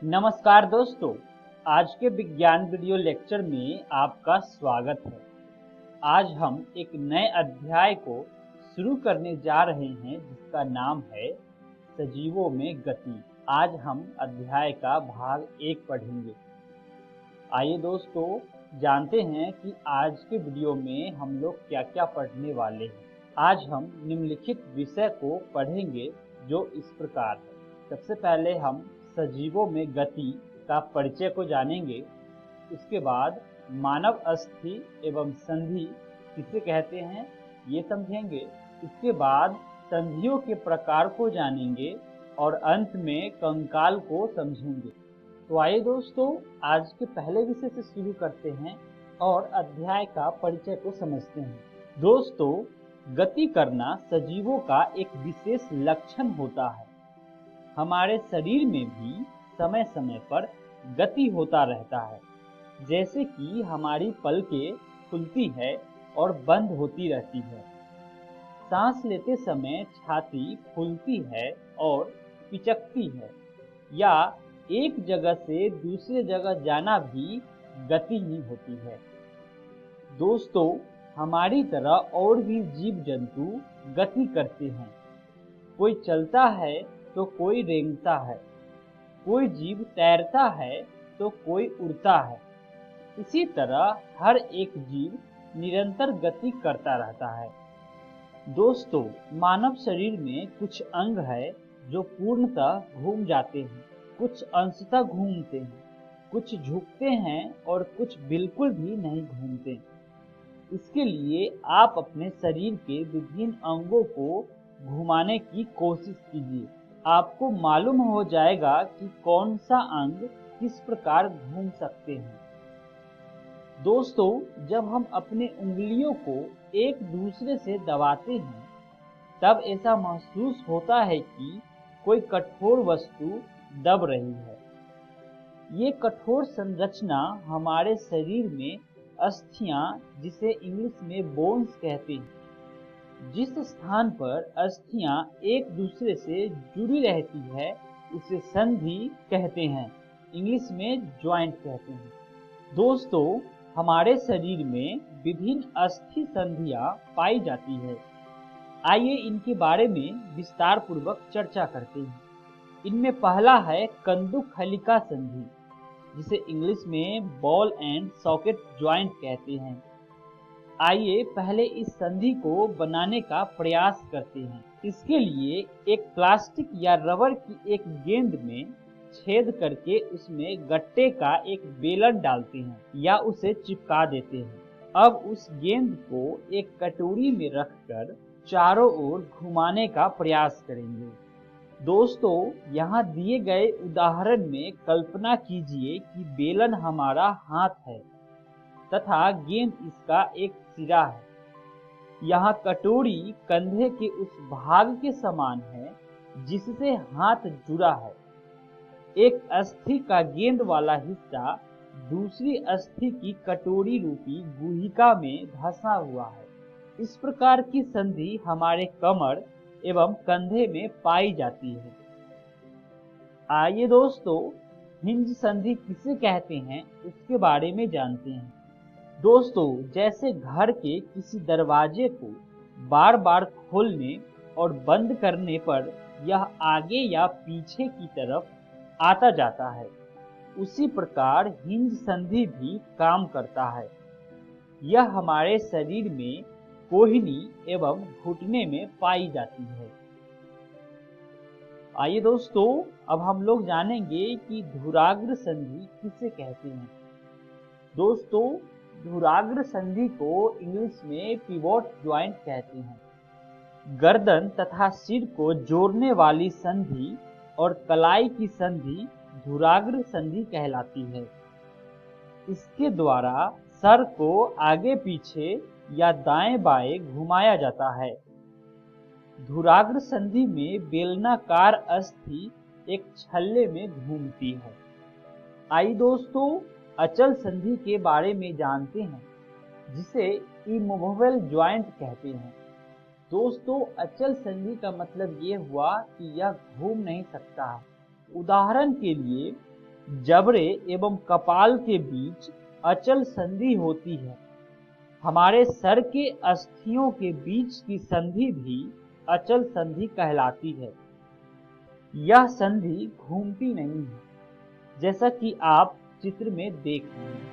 नमस्कार दोस्तों, आज के विज्ञान वीडियो लेक्चर में आपका स्वागत है। आज हम एक नए अध्याय को शुरू करने जा रहे हैं जिसका नाम है सजीवों में गति। आज हम अध्याय का भाग 1 पढ़ेंगे। आइए दोस्तों जानते हैं कि आज के वीडियो में हम लोग क्या क्या पढ़ने वाले हैं। आज हम निम्नलिखित विषय को पढ़ेंगे जो इस प्रकार है। सबसे पहले हम सजीवों में गति का परिचय को जानेंगे। उसके बाद मानव अस्थि एवं संधि किसे कहते हैं ये समझेंगे। उसके बाद संधियों के प्रकार को जानेंगे और अंत में कंकाल को समझेंगे। तो आइए दोस्तों आज के पहले विषय से शुरू करते हैं और अध्याय का परिचय को समझते हैं। दोस्तों, गति करना सजीवों का एक विशेष लक्षण होता है। हमारे शरीर में भी समय समय पर गति होता रहता है, जैसे कि हमारी पलकें खुलती है और बंद होती रहती है। सांस लेते समय छाती फूलती है और पिचकती है, या एक जगह से दूसरे जगह जाना भी गति ही होती है। दोस्तों, हमारी तरह और भी जीव जंतु गति करते हैं। कोई चलता है तो कोई रेंगता है, कोई जीव तैरता है तो कोई उड़ता है। इसी तरह हर एक जीव निरंतर गति करता रहता है। दोस्तों, मानव शरीर में कुछ अंग है जो पूर्णतः घूम जाते हैं, कुछ अंशतः घूमते हैं, कुछ झुकते हैं और कुछ बिल्कुल भी नहीं घूमते। इसके लिए आप अपने शरीर के विभिन्न अंगों को घुमाने की कोशिश कीजिए। आपको मालूम हो जाएगा कि कौन सा अंग किस प्रकार घूम सकते हैं। दोस्तों, जब हम अपने उंगलियों को एक दूसरे से दबाते हैं तब ऐसा महसूस होता है कि कोई कठोर वस्तु दब रही है। ये कठोर संरचना हमारे शरीर में अस्थियां, जिसे इंग्लिश में बोन्स कहते हैं, जिस स्थान पर अस्थियां एक दूसरे से जुड़ी रहती है उसे संधि कहते हैं, इंग्लिश में जॉइंट कहते हैं। दोस्तों, हमारे शरीर में विभिन्न अस्थि संधियां पाई जाती है। आइए इनके बारे में विस्तार पूर्वक चर्चा करते हैं। इनमें पहला है कंदुकहलिका संधि, जिसे इंग्लिश में बॉल एंड सॉकेट जॉइंट कहते हैं। आइए पहले इस संधि को बनाने का प्रयास करते हैं। इसके लिए एक प्लास्टिक या रबर की एक गेंद में छेद करके उसमें गट्टे का एक बेलन डालते हैं या उसे चिपका देते हैं। अब उस गेंद को एक कटोरी में रखकर चारों ओर घुमाने का प्रयास करेंगे। दोस्तों, यहाँ दिए गए उदाहरण में कल्पना कीजिए कि बेलन हमारा हाथ है तथा गेंद इसका एक सिरा है। यहाँ कटोरी कंधे के उस भाग के समान है जिससे हाथ जुड़ा है। एक अस्थि का गेंद वाला हिस्सा दूसरी अस्थि की कटोरी रूपी गुहिका में धंसा हुआ है। इस प्रकार की संधि हमारे कमर एवं कंधे में पाई जाती है। आइए दोस्तों, हिंज संधि किसे कहते हैं उसके बारे में जानते हैं। दोस्तों, जैसे घर के किसी दरवाजे को बार बार खोलने और बंद करने पर यह आगे या पीछे की तरफ आता जाता है, उसी प्रकार हिंज संधि भी काम करता है। यह हमारे शरीर में कोहनी एवं घुटने में पाई जाती है। आइए दोस्तों, अब हम लोग जानेंगे कि धुराग्र संधि किसे कहते हैं। दोस्तों, धुराग्र संधि को इंग्लिश में पिवोट जॉइंट कहते हैं। गर्दन तथा सिर को जोड़ने वाली संधि और कलाई की संधि धुराग्र संधि कहलाती है। इसके द्वारा सर को आगे पीछे या दाएं बाएं घुमाया जाता है। धुराग्र संधि में बेलनाकार अस्थि एक छल्ले में घूमती है। आइए दोस्तों, अचल संधि के बारे में जानते हैं, जिसे इमूवेबल जॉइंट कहते हैं। दोस्तों, अचल संधि का मतलब ये हुआ कि यह घूम नहीं सकता। उदाहरण के लिए जबड़े एवं कपाल के बीच अचल संधि होती है। हमारे सर के अस्थियों के बीच की संधि भी अचल संधि कहलाती है। यह संधि घूमती नहीं है, जैसा कि आप चित्र में देख रहे हैं।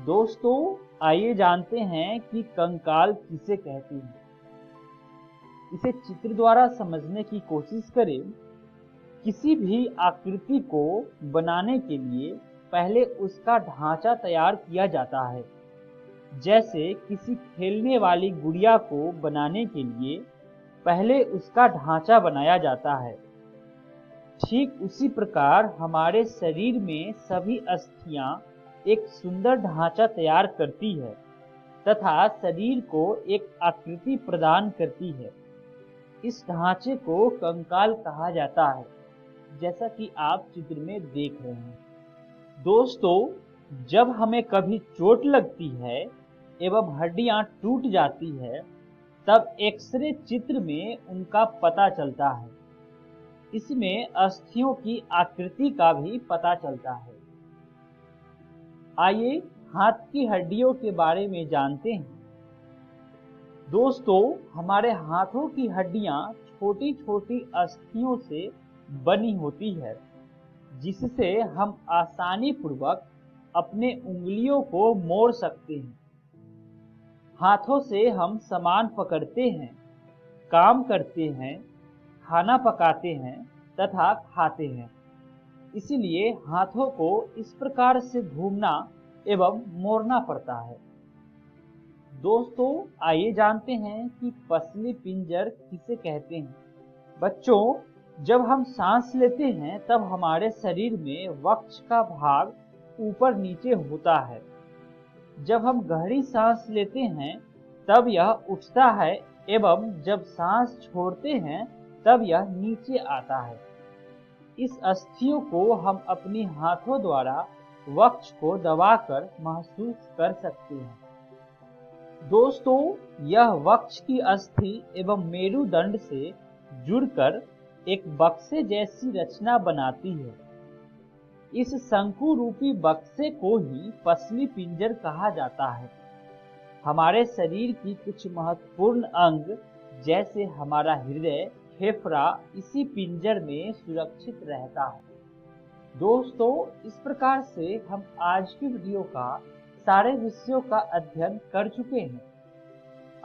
दोस्तों, आइए जानते हैं कि कंकाल किसे कहते हैं। इसे चित्र द्वारा समझने की कोशिश करें। किसी भी आकृति को बनाने के लिए पहले उसका ढांचा तैयार किया जाता है। जैसे किसी खेलने वाली गुड़िया को बनाने के लिए पहले उसका ढांचा बनाया जाता है। ठीक उसी प्रकार हमारे शरीर में सभी अस्थियां एक सुंदर ढांचा तैयार करती है तथा शरीर को एक आकृति प्रदान करती है। इस ढांचे को कंकाल कहा जाता है, जैसा कि आप चित्र में देख रहे हैं। दोस्तों, जब हमें कभी चोट लगती है एवं हड्डियां टूट जाती है, तब एक्सरे चित्र में उनका पता चलता है। इसमें अस्थियों की आकृति का भी पता चलता है। आइए हाथ की हड्डियों के बारे में जानते हैं। दोस्तों, हमारे हाथों की हड्डियां छोटी छोटी अस्थियों से बनी होती है, जिससे हम आसानी पूर्वक अपने उंगलियों को मोड़ सकते हैं। हाथों से हम सामान पकड़ते हैं, काम करते हैं, खाना पकाते हैं तथा खाते हैं। इसलिए हाथों को इस प्रकार से घूमना एवं मोड़ना पड़ता है। दोस्तों, आइए जानते हैं कि पसली पिंजर किसे कहते हैं। बच्चों, जब हम सांस लेते हैं तब हमारे शरीर में वक्ष का भाग ऊपर नीचे होता है। जब हम गहरी सांस लेते हैं तब यह उठता है एवं जब सांस छोड़ते हैं तब यह नीचे आता है। इस अस्थियों को हम अपने हाथों द्वारा वक्ष को दबाकर महसूस कर सकते हैं। दोस्तों, यह वक्ष की अस्थि एवं मेरुदंड से जुड़कर एक बक्से जैसी रचना बनाती है। इस शंकु रूपी बक्से को ही पसली पिंजर कहा जाता है। हमारे शरीर की कुछ महत्वपूर्ण अंग जैसे हमारा हृदय, फेफड़ा इसी पिंजर में सुरक्षित रहता है। दोस्तों, इस प्रकार से हम आज की वीडियो का सारे विषयों का अध्ययन कर चुके हैं।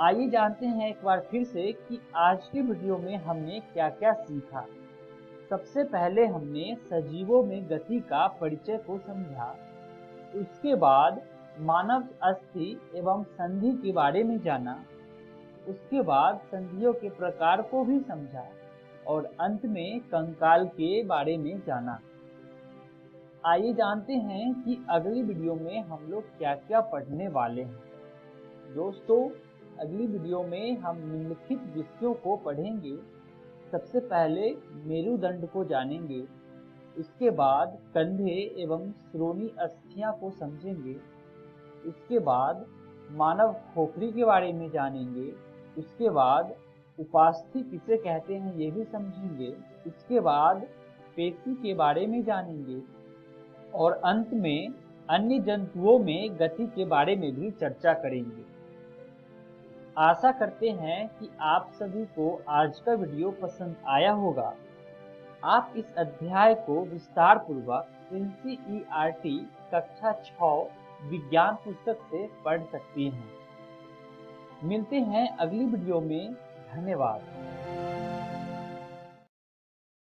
आइए जानते हैं एक बार फिर से कि आज की वीडियो में हमने क्या क्या सीखा। सबसे पहले हमने सजीवों में गति का परिचय को समझा। उसके बाद मानव अस्थि एवं संधि के बारे में जाना। उसके बाद संधियों के प्रकार को भी समझा और अंत में कंकाल के बारे में जाना। आइए जानते हैं कि अगली वीडियो में हम लोग क्या क्या पढ़ने वाले हैं। दोस्तों, अगली वीडियो में हम निम्नलिखित विषयों को पढ़ेंगे। सबसे पहले मेरुदंड को जानेंगे, उसके बाद कंधे एवं श्रोणी अस्थियां को समझेंगे, उसके बाद मानव खोपड़ी के बारे में जानेंगे, उसके बाद उपास्थि किसे कहते हैं ये भी समझेंगे, उसके बाद पेशी के बारे में जानेंगे और अंत में अन्य जंतुओं में गति के बारे में भी चर्चा करेंगे। आशा करते हैं कि आप सभी को आज का वीडियो पसंद आया होगा। आप इस अध्याय को विस्तार पूर्वक NCERT कक्षा 6 विज्ञान पुस्तक से पढ़ सकते हैं। मिलते हैं अगली वीडियो में। धन्यवाद।